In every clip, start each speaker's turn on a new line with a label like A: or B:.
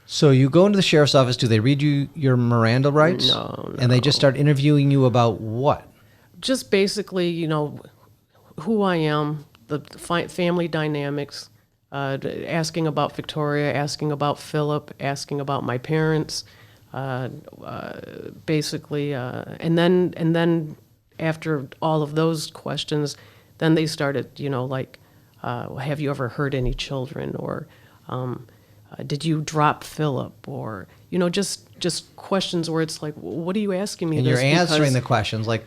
A: So you go into the sheriff's office. Do they read you your Miranda rights?
B: No.
A: And they just start interviewing you about what?
B: Just basically, who I am, the family dynamics, asking about Victoria, asking about Philip, asking about my parents, basically, and then after all of those questions, then they started, have you ever hurt any children, or did you drop Philip, or just questions where it's like, what are you asking me?
A: And
B: this
A: you're answering
B: because-
A: the questions like.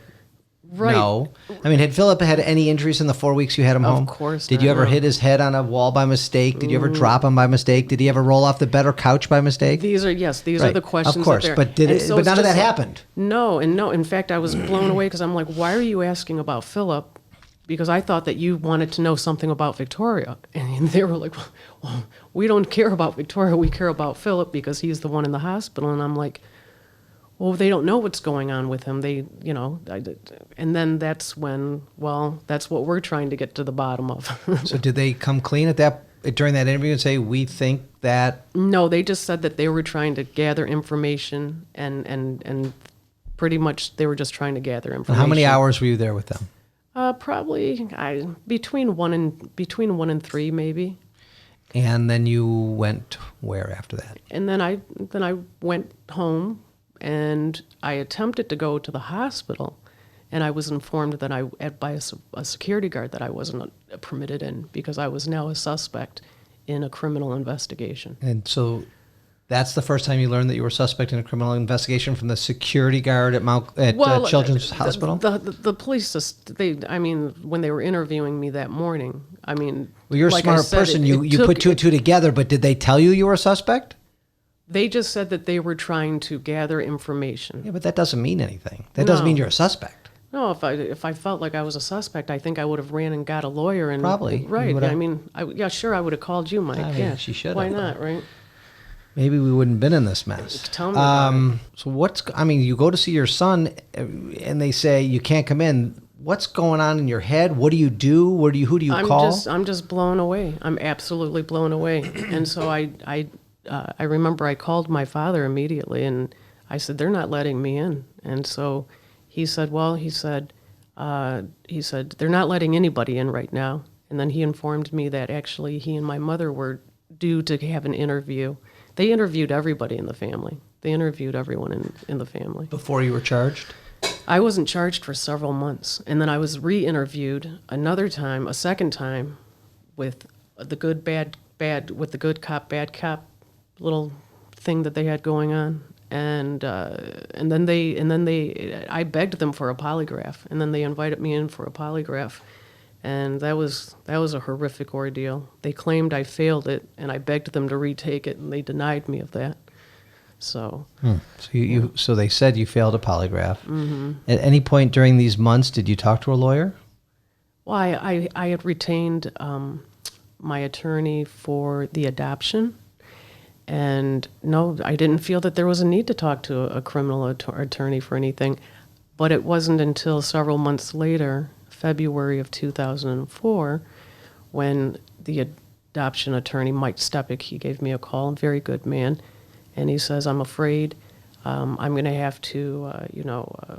B: Right.
A: No. I mean, had Philip had any injuries in the 4 weeks you had him home?
B: Of course
A: Did
B: not,
A: you ever
B: no.
A: hit his head on a wall by mistake? Did you ever drop him by mistake? Did he ever roll off the bed or couch by mistake?
B: These are
A: Right.
B: the questions.
A: Of course,
B: that
A: but
B: and so
A: but
B: it's
A: none of
B: just
A: that
B: like-
A: happened.
B: No. In fact, I was blown away because I'm like, why are you asking about Philip? Because I thought that you wanted to know something about Victoria, and they were like, well, we don't care about Victoria. We care about Philip because he's the one in the hospital. And I'm like, well, they don't know what's going on with him. And then that's when, that's what we're trying to get to the bottom of.
A: So did they come clean during that interview and say, we think that?
B: No, they just said that they were trying to gather information, and pretty much they were just trying to gather information.
A: And how many hours were you there with them?
B: Probably between 1 and 3, maybe.
A: And then you went where after that?
B: And then I went home, and I attempted to go to the hospital, and I was informed that by a security guard that I wasn't permitted in because I was now a suspect in a criminal investigation.
A: And so that's the first time you learned that you were a suspect in a criminal investigation from the security guard at Children's Hospital?
B: The police, when they were interviewing me that morning,
A: Well, you're a
B: like
A: smart
B: I said,
A: person.
B: it
A: You
B: took-
A: put two and two together, but did they tell you were a suspect?
B: They just said that they were trying to gather information.
A: Yeah, but that doesn't mean anything. That doesn't
B: No.
A: mean you're a suspect.
B: No, if I felt like I was a suspect, I think I would have ran and got a lawyer. And
A: Probably.
B: Right.
A: You would've-
B: Sure, I would have called you, Mike.
A: I mean,
B: yeah.
A: she should
B: Why
A: have,
B: not, right?
A: Maybe we wouldn't have been in this mess.
B: Tell me about
A: So you go to see your son and they say you can't come in. What's going on in your head? What do you do? Who do you call?
B: I'm just blown away. I'm absolutely blown away. And so I remember I called my father immediately, and I said, they're not letting me in. And so he said, they're not letting anybody in right now. And then he informed me that actually he and my mother were due to have an interview. They interviewed everybody in the family. They interviewed everyone in the family.
A: Before you were charged?
B: I wasn't charged for several months. And then I was re-interviewed a second time, with the good, bad, with the good cop, bad cop little thing that they had going on. And then I begged them for a polygraph, and then they invited me in for a polygraph, and that was a horrific ordeal. They claimed I failed it, and I begged them to retake it, and they denied me of that. So,
A: So they said you failed a polygraph. Mm-hmm. At any point during these months, did you talk to a lawyer?
B: well, I had retained my attorney for the adoption. And no, I didn't feel that there was a need to talk to a criminal attorney for anything. But it wasn't until several months later, February of 2004, when the adoption attorney, Mike Stepik, he gave me a call, a very good man, and he says, I'm afraid I'm going to have to,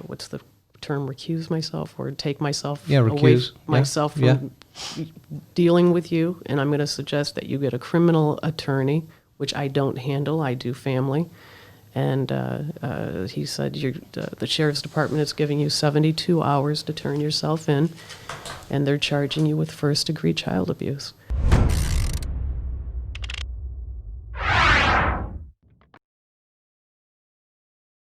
B: what's the term, recuse myself or take myself away myself from dealing with you, and I'm going to suggest that you get a criminal attorney, which I don't handle. I do family. And he said, the sheriff's department is giving you 72 hours to turn yourself in, and they're charging you with first-degree child abuse.